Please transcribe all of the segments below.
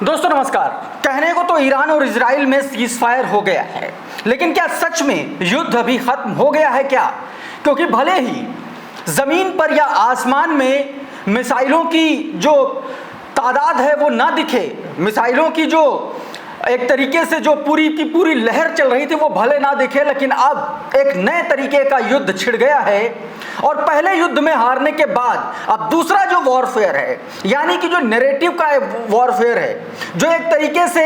दोस्तों नमस्कार। कहने को तो ईरान और इजराइल में सीज फायर हो गया है, लेकिन क्या सच में युद्ध अभी खत्म हो गया है क्या? क्योंकि भले ही जमीन पर या आसमान में मिसाइलों की जो तादाद है वो ना दिखे, मिसाइलों की जो एक तरीके से जो पूरी की पूरी लहर चल रही थी वो भले ना दिखे, लेकिन अब एक नए तरीके का युद्ध छिड़ गया है। और पहले युद्ध में हारने के बाद अब दूसरा जो वॉरफेयर है, यानी कि जो नैरेटिव का वॉरफेयर है, जो एक तरीके से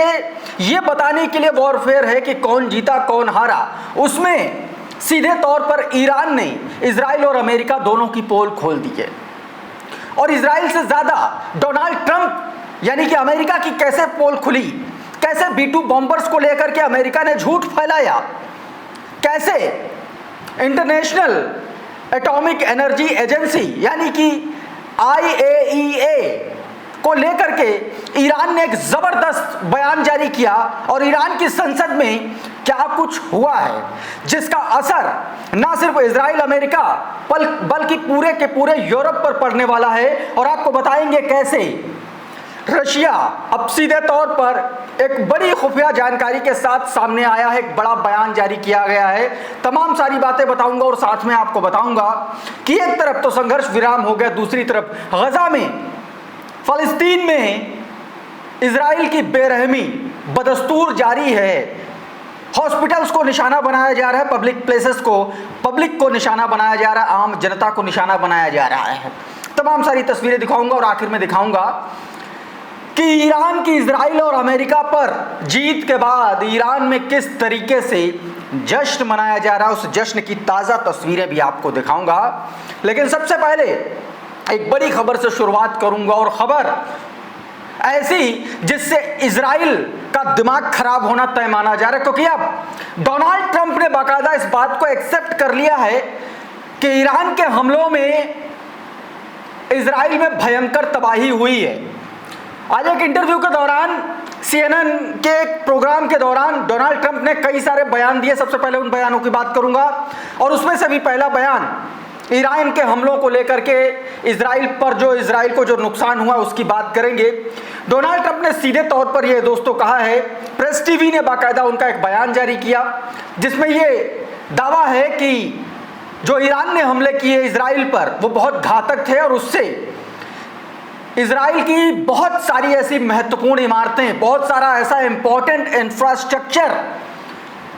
ये बताने के लिए वॉरफेयर है कि कौन जीता कौन हारा, उसमें सीधे तौर पर ईरान ने इजराइल और अमेरिका दोनों की पोल खोल दी है। और इजराइल से ज्यादा डोनाल्ड ट्रंप यानी कि अमेरिका की कैसे पोल खुली, कैसे B-2 बॉम्बर्स को लेकर के अमेरिका ने झूठ फैलाया, कैसे इंटरनेशनल एटॉमिक एनर्जी एजेंसी यानी कि IAEA को लेकर के ईरान ने एक जबरदस्त बयान जारी किया और ईरान की संसद में क्या कुछ हुआ है जिसका असर ना सिर्फ इजराइल अमेरिका बल्कि पूरे के पूरे यूरोप पर पड़ने वाला है। और आपको बताएंगे कैसे रशिया अब सीधे तौर पर एक बड़ी खुफिया जानकारी के साथ सामने आया है, एक बड़ा बयान जारी किया गया है। तमाम सारी बातें बताऊंगा और साथ में आपको बताऊंगा कि एक तरफ तो संघर्ष विराम हो गया, दूसरी तरफ गजा में फलस्तीन में इजराइल की बेरहमी बदस्तूर जारी है। हॉस्पिटल्स को निशाना बनाया जा रहा है, पब्लिक को निशाना बनाया जा रहा है, आम जनता को निशाना बनाया जा रहा है। तमाम सारी तस्वीरें दिखाऊंगा और आखिर में दिखाऊंगा कि ईरान की इजराइल और अमेरिका पर जीत के बाद ईरान में किस तरीके से जश्न मनाया जा रहा है, उस जश्न की ताज़ा तस्वीरें भी आपको दिखाऊंगा। लेकिन सबसे पहले एक बड़ी खबर से शुरुआत करूंगा, और खबर ऐसी जिससे इजराइल का दिमाग खराब होना तय माना जा रहा है, क्योंकि अब डोनाल्ड ट्रंप ने बाकायदा इस बात को एक्सेप्ट कर लिया है कि ईरान के हमलों में इजराइल में भयंकर तबाही हुई है। आज एक इंटरव्यू के दौरान CNN के एक प्रोग्राम के दौरान डोनाल्ड ट्रंप ने कई सारे बयान दिए। सबसे पहले उन बयानों की बात करूंगा और उसमें से भी पहला बयान ईरान के हमलों को लेकर के इजराइल को जो नुकसान हुआ उसकी बात करेंगे। डोनाल्ड ट्रंप ने सीधे तौर पर यह दोस्तों कहा है, प्रेस टीवी ने बाकायदा उनका एक बयान जारी किया जिसमें यह दावा है कि जो ईरान ने हमले किए इजराइल पर वो बहुत घातक थे और उससे इजराइल की बहुत सारी ऐसी महत्वपूर्ण इमारतें, बहुत सारा ऐसा इंपॉर्टेंट इंफ्रास्ट्रक्चर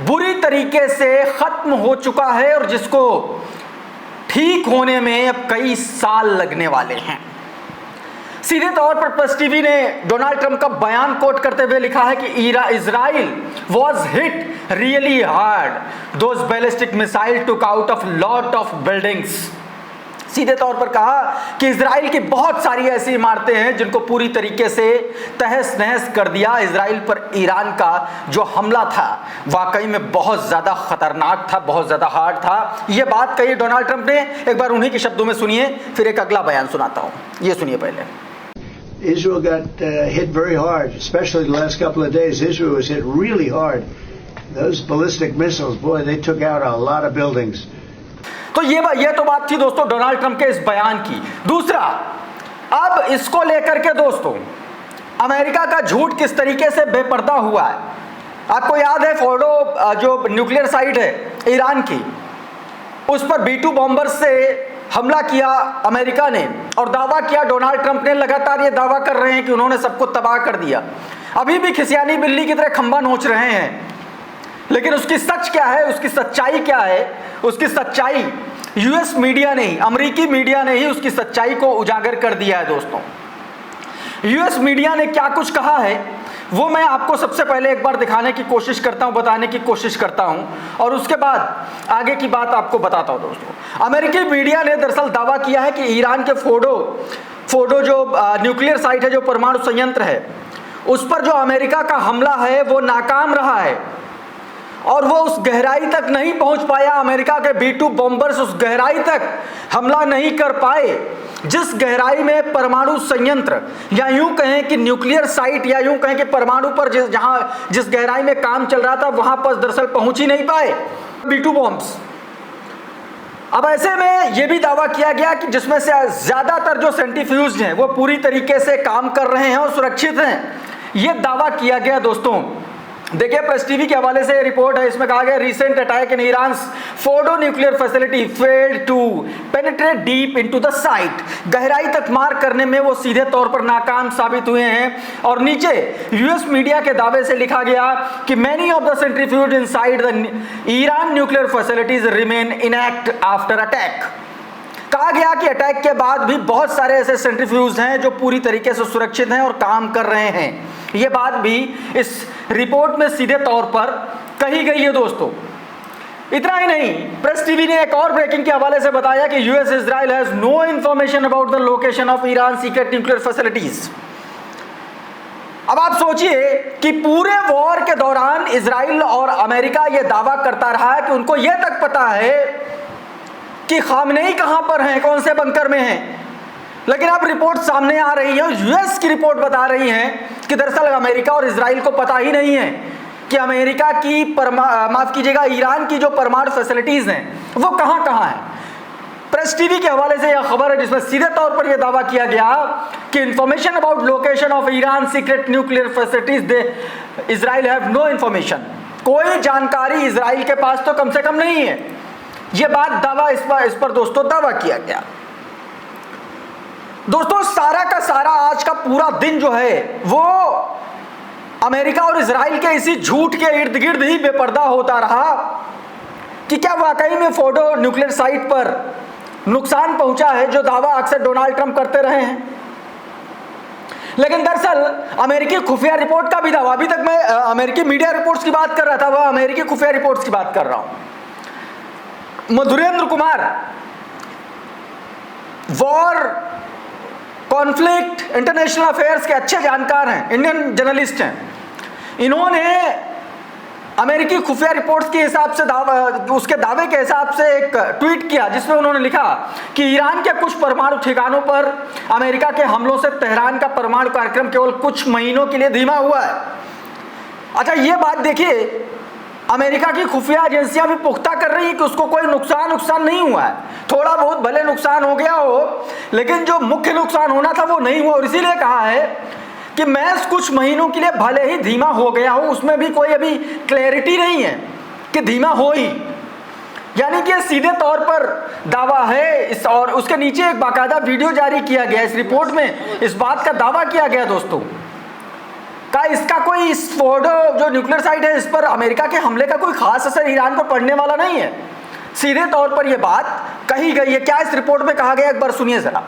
बुरी तरीके से खत्म हो चुका है और जिसको ठीक होने में अब कई साल लगने वाले हैं। सीधे तौर पर प्रेस टीवी ने डोनाल्ड ट्रंप का बयान कोट करते हुए लिखा है कि Israel was hit really hard, those ballistic missile took out of lot of buildings. सीधे तौर पर कहा कि इजराइल की बहुत सारी ऐसी इमारतें हैं जिनको पूरी तरीके से तहस नहस कर दिया। इजराइल पर ईरान का जो हमला था वाकई में बहुत ज़्यादा खतरनाक था, बहुत ज़्यादा हार्ड था। ये बात कही डोनाल्ड ट्रंप ने। एक बार उन्हीं के शब्दों में सुनिए, फिर एक अगला बयान सुनाता हूँ, ये सुनिए पहले। Israel got hit very hard, especially the last couple of days. Israel was hit really hard. Those ballistic missiles, boy, they took out a lot of buildings. तो ये तो बात थी दोस्तों डोनाल्ड ट्रंप के इस बयान की। दूसरा, अब इसको लेकर के दोस्तों अमेरिका का झूठ किस तरीके से बेपर्दा हुआ है। आपको याद है फोर्डो जो न्यूक्लियर साइट है ईरान की, उस पर B-2 बॉम्बर से हमला किया अमेरिका ने और दावा किया, डोनाल्ड ट्रंप ने लगातार ये दावा कर रहे हैं कि उन्होंने सबको तबाह कर दिया। अभी भी खिसियानी बिल्ली की तरह खंबा नोच रहे हैं, लेकिन उसकी सच क्या है, उसकी सच्चाई क्या है? उसकी सच्चाई US मीडिया ने ही, अमेरिकी मीडिया ने ही उसकी सच्चाई को उजागर कर दिया है दोस्तों। US मीडिया ने क्या कुछ कहा है वो मैं आपको सबसे पहले एक बार दिखाने की कोशिश करता हूं, बताने की कोशिश करता हूं और उसके बाद आगे की बात आपको बताता हूं दोस्तों। अमेरिकी मीडिया ने दरअसल दावा किया है कि ईरान के फोर्डो जो न्यूक्लियर साइट है, जो परमाणु संयंत्र है, उस पर जो अमेरिका का हमला है वो नाकाम रहा है और वो उस गहराई तक नहीं पहुंच पाया। अमेरिका के B-2 बॉम्बर्स उस गहराई तक हमला नहीं कर पाए जिस गहराई में परमाणु संयंत्र या यूं कहें कि न्यूक्लियर साइट या यूं कहें कि परमाणु पर जिस गहराई में काम चल रहा था वहां पर दरअसल पहुंच ही नहीं पाए B-2 बॉम्ब्स। अब ऐसे में यह भी दावा किया गया कि जिसमें से ज्यादातर जो सेंट्रीफ्यूज हैं वो पूरी तरीके से काम कर रहे हैं और सुरक्षित हैं, ये दावा किया गया दोस्तों। देखिए प्रेस टीवी के हवाले से रिपोर्ट है, इसमें कहा गया recent attack in Iran Fordow nuclear facility failed to penetrate deep into the site. गहराई तक मार करने में वो सीधे तौर पर नाकाम साबित हुए हैं। और नीचे यूएस मीडिया के दावे से लिखा गया कि many of the centrifuge inside the Iran nuclear facilities remain enact after attack. कहा गया कि अटैक के बाद भी बहुत सारे ऐसे सेंट्रीफ्यूज हैं जो पूरी तरीके से सुरक्षित हैं और काम कर रहे हैं। ये बात भी इस रिपोर्ट में सीधे तौर पर कही गई है दोस्तों। इतना ही नहीं, प्रेस टीवी ने एक और ब्रेकिंग के हवाले से बताया कि US Israel has no information about the location of Iran secret nuclear facilities. अब आप सोचिए कि पूरे वॉर के दौरान इजराइल और अमेरिका यह दावा करता रहा है कि उनको यह तक पता है कि खामनेई कहां पर हैं, कौन से बंकर में हैं। लेकिन अब रिपोर्ट सामने आ रही है, यूएस की रिपोर्ट बता रही है कि दरअसल अमेरिका और इजराइल को पता ही नहीं है कि अमेरिका की माफ कीजिएगा ईरान की जो परमाणु फैसिलिटीज हैं वो कहां कहां हैं। प्रेस टीवी के हवाले से यह खबर है जिसमें सीधे तौर पर यह दावा किया गया कि information about location of Iran secret nuclear facilities they Israel have no information. कोई जानकारी इजराइल के पास तो कम से कम नहीं है। यह बात दावा इस पर दोस्तों दावा किया गया। दोस्तों सारा का सारा आज का पूरा दिन जो है वो अमेरिका और इजराइल के इसी झूठ के इर्द गिर्द ही बेपर्दा होता रहा कि क्या वाकई में फोर्डो न्यूक्लियर साइट पर नुकसान पहुंचा है, जो दावा अक्सर डोनाल्ड ट्रंप करते रहे हैं। लेकिन दरअसल अमेरिकी खुफिया रिपोर्ट का भी दावा, अभी तक मैं अमेरिकी मीडिया रिपोर्ट्स की बात कर रहा था, वह अमेरिकी खुफिया रिपोर्ट्स की बात कर रहा हूं। Madhurendra Kumar war conflict international affairs के अच्छे जानकार हैं, इंडियन जर्नलिस्ट हैं। इन्होंने अमेरिकी खुफिया रिपोर्ट्स के हिसाब से उसके दावे के हिसाब से एक ट्वीट किया जिसमें उन्होंने लिखा कि ईरान के कुछ परमाणु ठिकानों पर अमेरिका के हमलों से तेहरान का परमाणु कार्यक्रम केवल कुछ महीनों के लिए धीमा हुआ है। अच्छा, ये बात देखिए, अमेरिका की खुफिया एजेंसियां भी पुख्ता कर रही है कि उसको कोई नुकसान नहीं हुआ है। थोड़ा बहुत भले नुकसान हो गया हो, लेकिन जो मुख्य नुकसान होना था वो नहीं हुआ। और इसीलिए कहा है कि मैं कुछ महीनों के लिए भले ही धीमा हो गया हूं, उसमें भी कोई अभी क्लैरिटी नहीं है कि धीमा हो ही, यानी कि सीधे तौर पर दावा है। और उसके नीचे एक बाकायदा वीडियो जारी किया गया, इस रिपोर्ट में इस बात का दावा किया गया दोस्तों का इसका कोई, इस फोर्डो जो न्यूक्लियर साइट है इस पर अमेरिका के हमले का कोई खास असर ईरान पर पड़ने वाला नहीं है। सीधे तौर पर यह बात कही गई है। क्या इस रिपोर्ट में कहा गया, एक बार सुनिए जरा।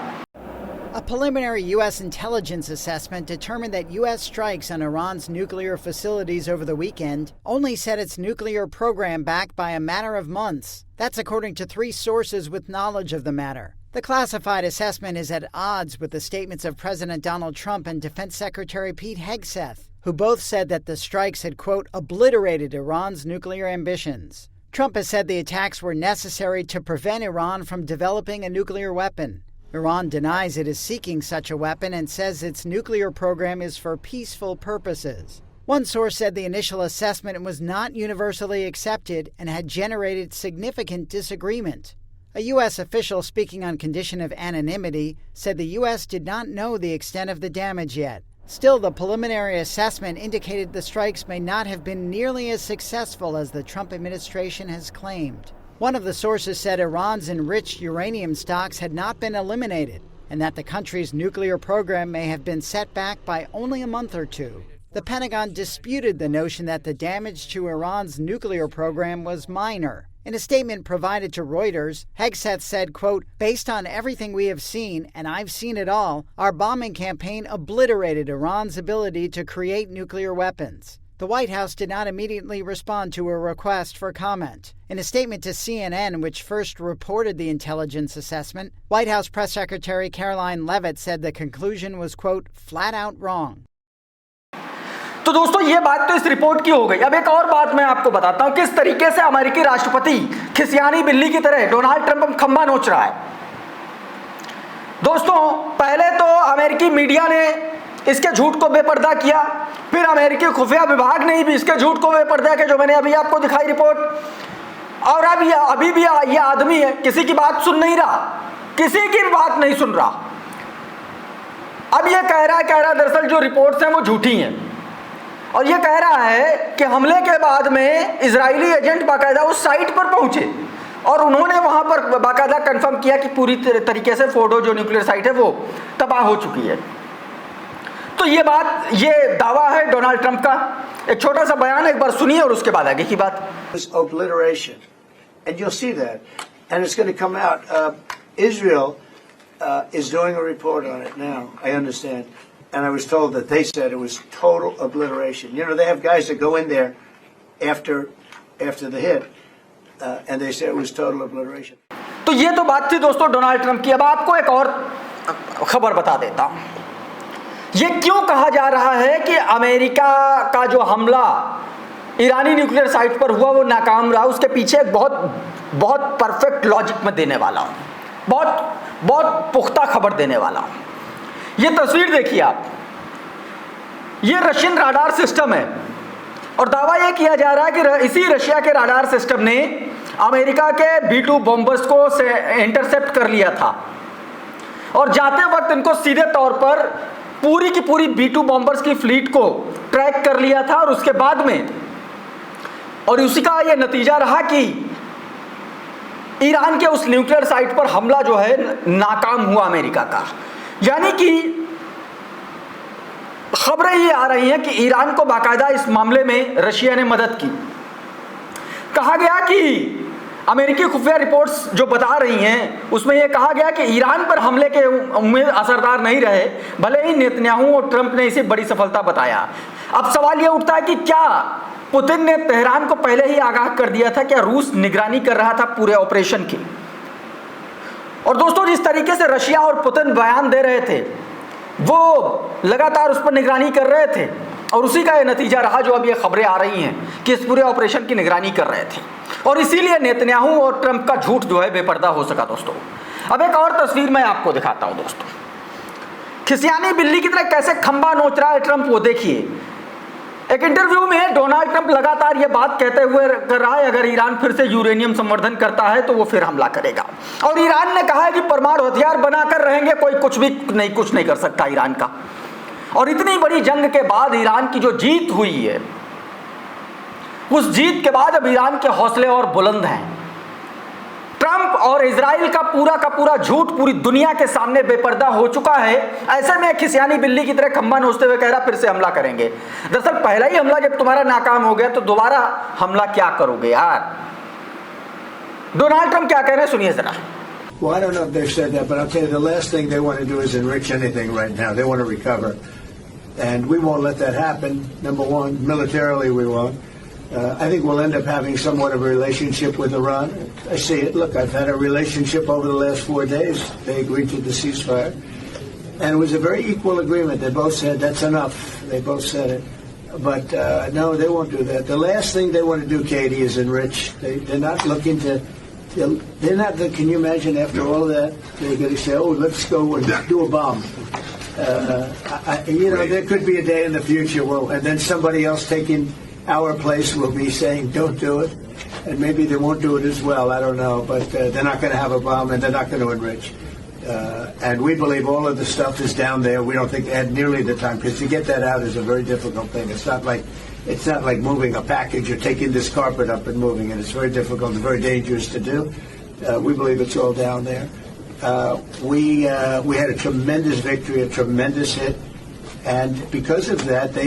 A preliminary U.S. intelligence assessment determined that U.S. strikes on Iran's nuclear facilities over the weekend only set its nuclear program back by a matter of months. That's according to 3 sources with knowledge of the matter. The classified assessment is at odds with the statements of President Donald Trump and Defense Secretary Pete Hegseth, who both said that the strikes had, quote, obliterated Iran's nuclear ambitions. Trump has said the attacks were necessary to prevent Iran from developing a nuclear weapon. Iran denies it is seeking such a weapon and says its nuclear program is for peaceful purposes. One source said the initial assessment was not universally accepted and had generated significant disagreement. A U.S. official speaking on condition of anonymity said the U.S. did not know the extent of the damage yet. Still, the preliminary assessment indicated the strikes may not have been nearly as successful as the Trump administration has claimed. One of the sources said Iran's enriched uranium stocks had not been eliminated, and that the country's nuclear program may have been set back by only a month or two. The Pentagon disputed the notion that the damage to Iran's nuclear program was minor. In a statement provided to Reuters, Hegseth said, quote, based on everything we have seen, and I've seen it all, our bombing campaign obliterated Iran's ability to create nuclear weapons. The White House did not immediately respond to a request for comment. In a statement to CNN, which first reported the intelligence assessment, White House Press Secretary Caroline Leavitt said the conclusion was, quote, flat out wrong. तो दोस्तों ये बात तो इस report की हो गई। अब एक और बात मैं आपको बताता हूं किस तरीके से अमेरिकी राष्ट्रपति खिसियानी बिल्ली की तरह डोनाल्ड ट्रंप खंबा नोच रहा है। दोस्तों पहले तो अमेरिकी मीडिया ने इसके झूठ को बेपर्दा किया, फिर अमेरिकी खुफिया विभाग ने भी इसके झूठ को बेपर्दा किया, जो मैंने अभी आपको दिखाई रिपोर्ट। और अब अभी भी ये आदमी है, किसी की बात सुन नहीं रहा, किसी की बात नहीं सुन रहा। अब ये कह रहा दरअसल जो रिपोर्ट्स हैं वो झूठी हैं। और ये कह रहा है कि हमले के बाद में इजरायली एजेंट बाकायदा उस साइट पर पहुंचे और उन्होंने वहां पर बाकायदा कंफर्म किया कि पूरी तरीके से फोर्डो जो न्यूक्लियर साइट है वो तबाह हो चुकी है। तो ये बात, ये दावा है डोनाल्ड ट्रंप का। एक छोटा सा बयान एक बार सुनिए और उसके बाद आगे की बात। Obliteration, and you'll see that, and it's going to come out. Israel is doing a report on it now. I understand, and I was told that they said it was total obliteration. You know, they have guys that go in there after the hit, and they said it was total obliteration. तो ये तो बात थी दोस्तों Donald Trump की। अब आपको एक और खबर बता देता हूं। ये क्यों कहा जा रहा है कि अमेरिका का जो हमला ईरानी न्यूक्लियर साइट पर हुआ वो नाकाम रहा, उसके पीछे एक बहुत परफेक्ट लॉजिक में देने वाला हूं, बहुत पुख्ता खबर देने वाला हूं। ये तस्वीर देखिए आप, ये रशियन राडार सिस्टम है और दावा ये किया जा रहा है कि इसी रशिया के राडार सिस्टम ने अमेरिका के B-2 बॉम्बर्स को इंटरसेप्ट कर लिया था और जाते वक्त इनको सीधे तौर पर पूरी की पूरी B-2 बॉम्बर्स की फ्लीट को ट्रैक कर लिया था और उसके बाद में, और उसी का यह नतीजा रहा कि ईरान के उस न्यूक्लियर साइट पर हमला जो है नाकाम हुआ अमेरिका का। यानी कि खबरें ये आ रही हैं कि ईरान को बाकायदा इस मामले में रशिया ने मदद की। कहा गया कि अमेरिकी खुफिया रिपोर्ट्स जो बता रही हैं उसमें यह कहा गया कि ईरान पर हमले के उम्मीद असरदार नहीं रहे, भले ही नेतन्याहू और ट्रंप ने इसे बड़ी सफलता बताया। अब सवाल यह उठता है कि क्या पुतिन ने तेहरान को पहले ही आगाह कर दिया था? क्या रूस निगरानी कर रहा था पूरे ऑपरेशन की? और दोस्तों, जिस तरीके से रशिया और पुतिन बयान दे रहे थे वो लगातार उस पर निगरानी कर रहे थे और उसी का यह नतीजा रहा जो अब ये खबरें आ रही हैं कि इस पूरे ऑपरेशन की निगरानी कर रहे थे और इसीलिए नेतन्याहू और ट्रंप का झूठ जो है बेपर्दा हो सका। दोस्तों, अब एक और तस्वीर मैं आपको दिखाता हूं। दोस्तों, खिसियानी बिल्ली की तरह कैसे खंबा नोच रहा है ट्रंप, वो देखिए। एक इंटरव्यू में डोनाल्ड ट्रंप लगातार ये बात कहते हुए कर रहा है अगर ईरान फिर से यूरेनियम संवर्धन करता है तो वो फिर हमला करेगा और ईरान ने कहा है कि परमाणु हथियार बनाकर रहेंगे, कोई कुछ नहीं कर सकता ईरान का। और इतनी बड़ी जंग के बाद ईरान की जो जीत हुई है, उस जीत के बाद अब ईरान के हौसले और बुलंद हैं। ट्रंप और इजराइल का पूरा झूठ पूरी दुनिया के सामने बेपर्दा हो चुका है। ऐसे में खिसियानी बिल्ली की तरह खंबा नोचते हुए कह रहा फिर से हमला करेंगे। दरअसल पहला ही हमला जब तुम्हारा नाकाम हो गया तो दोबारा हमला क्या करोगे यार? डोनाल्ड ट्रंप क्या कह रहे हैं सुनिए जरा। Well, I don't know if they've said that, but I'll tell you the last thing they want to do is enrich anything right now. They want to recover. And we won't let that happen. Number one, militarily we won't. I think we'll end up having somewhat of a relationship with Iran. I see it. Look, I've had a relationship over the last 4 days. They agreed to the ceasefire. And it was a very equal agreement. They both said that's enough. They both said it. But no, they won't do that. The last thing they want to do, Katie, is enrich. They're not looking to... They're not. Can you imagine after all of that, they're going to say, "Oh, let's go and do a bomb." There could be a day in the future where, and then somebody else taking our place will be saying, "Don't do it," and maybe they won't do it as well. I don't know, but they're not going to have a bomb, and they're not going to enrich. And we believe all of the stuff is down there. We don't think they had nearly the time because to get that out is a very difficult thing. It's not like moving a package or taking this carpet up and moving it. It's very difficult and very dangerous to do. We believe it's all down there. We had a tremendous victory, a tremendous hit, and because of that,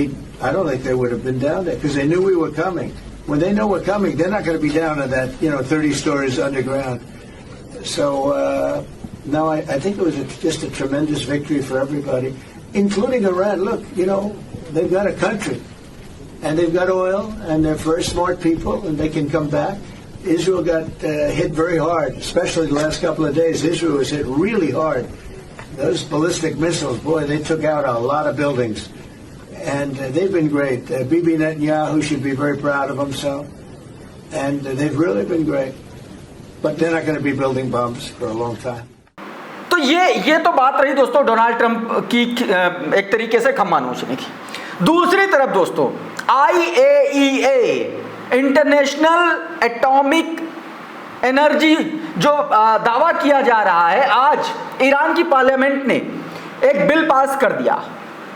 I don't think they would have been down there because they knew we were coming. When they know we're coming, they're not going to be down in that 30 stories underground. So no, I think it was just a tremendous victory for everybody, including Iran. Look, they've got a country. And they've got oil, and they're very smart people, and they can come back. Israel got hit very hard, especially the last couple of days. Israel was hit really hard. Those ballistic missiles, boy, they took out a lot of buildings. And they've been great. Bibi Netanyahu should be very proud of himself. And they've really been great. But they're not going to be building bombs for a long time. तो ये तो बात रही दोस्तों Donald Trump की एक तरीके से खम्मा नोचने की। दूसरी तरफ दोस्तों IAEA इंटरनेशनल एटॉमिक एनर्जी जो दावा किया जा रहा है, आज ईरान की पार्लियामेंट ने एक बिल पास कर दिया।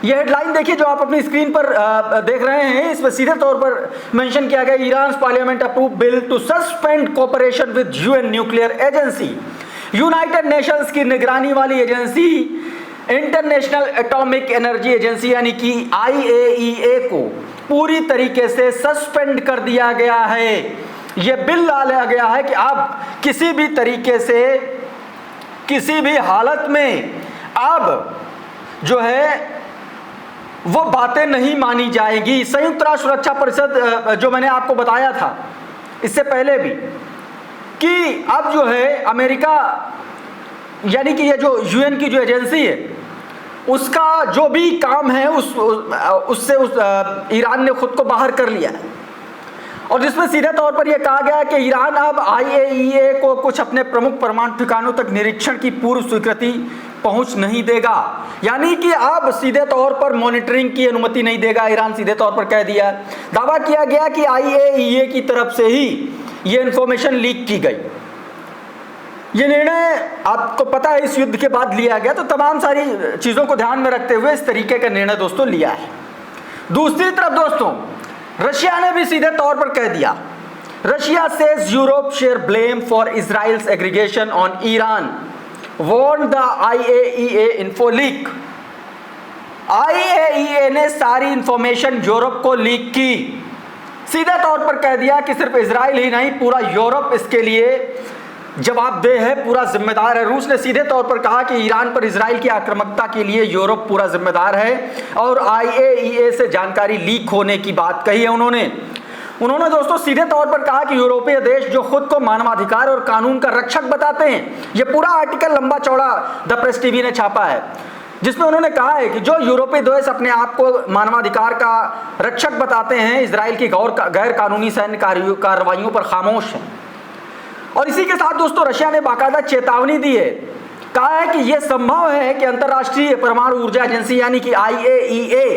ये हेडलाइन देखिए जो आप अपनी स्क्रीन पर देख रहे हैं, इसमें सीधे तौर पर मेंशन किया गया, Iran parliament approve bill to suspend cooperation with UN nuclear agency. United Nations की निगरानी वाली agency international atomic energy agency यानी कि IAEA को पूरी तरीके से सस्पेंड कर दिया गया है। यह बिल लाया गया है कि अब किसी भी तरीके से किसी भी हालत में अब जो है वो बातें नहीं मानी जाएगी। संयुक्त राष्ट्र सुरक्षा परिषद जो मैंने आपको बताया था इससे पहले भी कि अब जो है अमेरिका यानी कि ये जो यूएन की जो एजेंसी है उसका जो भी काम है उससे ईरान ने खुद को बाहर कर लिया है, और जिसमें सीधे तौर पर यह कहा गया है कि ईरान अब IAEA को कुछ अपने प्रमुख परमाणु ठिकानों तक निरीक्षण की पूर्व स्वीकृति पहुंच नहीं देगा, यानी कि अब सीधे तौर पर मॉनिटरिंग की अनुमति नहीं देगा ईरान, सीधे तौर पर कह दिया। दावा किया गया कि IAEA की तरफ से ही यह इंफॉर्मेशन लीक की गई। यह निर्णय आपको पता है इस युद्ध के बाद लिया गया, तो तमाम सारी चीजों को ध्यान में रखते हुए इस तरीके का निर्णय दोस्तों लिया है। दूसरी तरफ दोस्तों रशिया ने भी सीधे तौर पर कह दिया, Russia says Europe share blame for Israel's aggregation on Iran, warned the IAEA info leak। IAEA ने सारी इंफॉर्मेशन यूरोप को लीक की, सीधे तौर पर कह दिया कि सिर्फ इजराइल ही नहीं पूरा यूरोप इसके लिए जवाबदेह है, पूरा जिम्मेदार है। रूस ने सीधे तौर पर कहा कि ईरान पर इजराइल की आक्रामकता के लिए यूरोप पूरा जिम्मेदार है, और IAEA से जानकारी लीक होने की बात कही है उन्होंने दोस्तों सीधे तौर पर कहा कि यूरोपीय देश जो खुद को मानवाधिकार और कानून का रक्षक बताते हैं, ये पूरा आर्टिकल लंबा चौड़ा द प्रेस टीवी ने छापा है, जिसमें उन्होंने कहा है कि जो यूरोपीय देश अपने आप को मानवाधिकार का रक्षक बताते हैं, इजराइल की गैर कानूनी सैन्य कार्रवाइयों पर खामोश हैं। और इसी के साथ दोस्तों रशिया ने बाकायदा चेतावनी दी है, कहा है कि यह संभव है कि अंतर्राष्ट्रीय परमाणु ऊर्जा एजेंसी यानी कि IAEA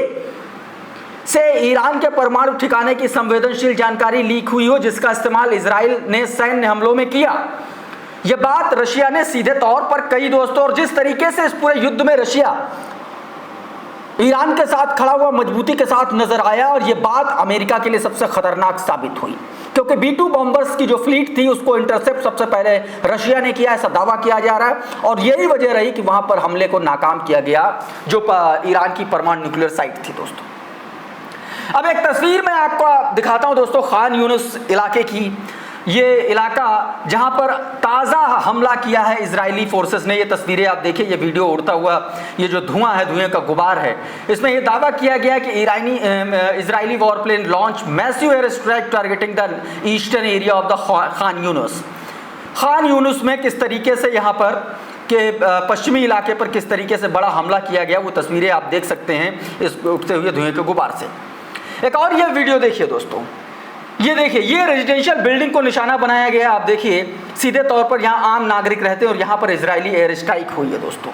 से ईरान के परमाणु ठिकाने की संवेदनशील जानकारी लीक हुई हो, जिसका इस्तेमाल इजराइल ने सैन्य हमलों में किया। यह बात रशिया ने सीधे तौर पर कही दोस्तों, और जिस तरीके से इस पूरे युद्ध में रशिया ईरान के साथ खड़ा हुआ मजबूती के साथ नजर आया, और यह बात अमेरिका के लिए सबसे खतरनाक साबित हुई, क्योंकि B-2 बॉम्बर्स की जो फ्लीट थी उसको इंटरसेप्ट सबसे पहले रशिया ने किया, ऐसा दावा किया जा रहा है, और यही वजह रही कि वहां पर हमले को नाकाम किया गया जो ईरान की परमाणु न्यूक्लियर साइट थी दोस्तों। अब एक तस्वीर मैं आपको दिखाता हूं दोस्तों खान यूनिस इलाके की। ये इलाका जहां पर ताज़ा हमला किया है इजरायली फोर्सेस ने। ये तस्वीरें आप देखिए, ये वीडियो उड़ता हुआ, ये जो धुआं है, धुएं का गुबार है, इसमें ये दावा किया गया कि Israeli warplane launch massive air strike targeting the eastern area of the Khan Younis में किस तरीके से यहाँ पर के पश्चिमी इलाके पर किस तरीके से बड़ा हमला किया गया, वो तस्वीरें आप देख सकते हैं इस उठते हुए धुएं के गुबार से। एक और ये वीडियो देखिए दोस्तों, ये देखिए, ये रेजिडेंशियल बिल्डिंग को निशाना बनाया गया। आप देखिए सीधे तौर पर यहाँ आम नागरिक रहते हैं और यहाँ पर इजरायली एयर स्ट्राइक हुई है दोस्तों।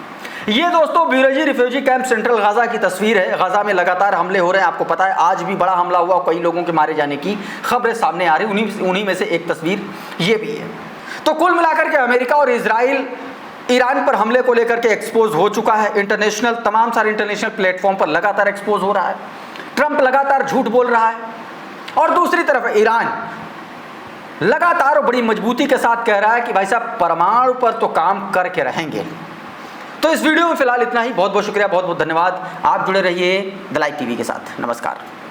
ये दोस्तों ब्यूरेजी रिफ्यूजी कैंप सेंट्रल गाजा की तस्वीर है। गाजा में लगातार हमले हो रहे हैं, आपको पता है आज भी बड़ा हमला हुआ, कई लोगों के मारे जाने की खबरें सामने आ रही, उन्हीं में से एक तस्वीर ये भी है। तो कुल मिलाकर के अमेरिका और इजराइल ईरान पर हमले को लेकर के एक्सपोज हो चुका है। इंटरनेशनल तमाम सारे इंटरनेशनल प्लेटफॉर्म पर लगातार एक्सपोज हो रहा है। ट्रंप लगातार झूठ बोल रहा है, और दूसरी तरफ ईरान लगातार बड़ी मजबूती के साथ कह रहा है कि भाई साहब परमाणु पर तो काम करके रहेंगे। तो इस वीडियो में फिलहाल इतना ही। बहुत बहुत शुक्रिया, बहुत बहुत धन्यवाद। आप जुड़े रहिए द लाइव टीवी के साथ। नमस्कार।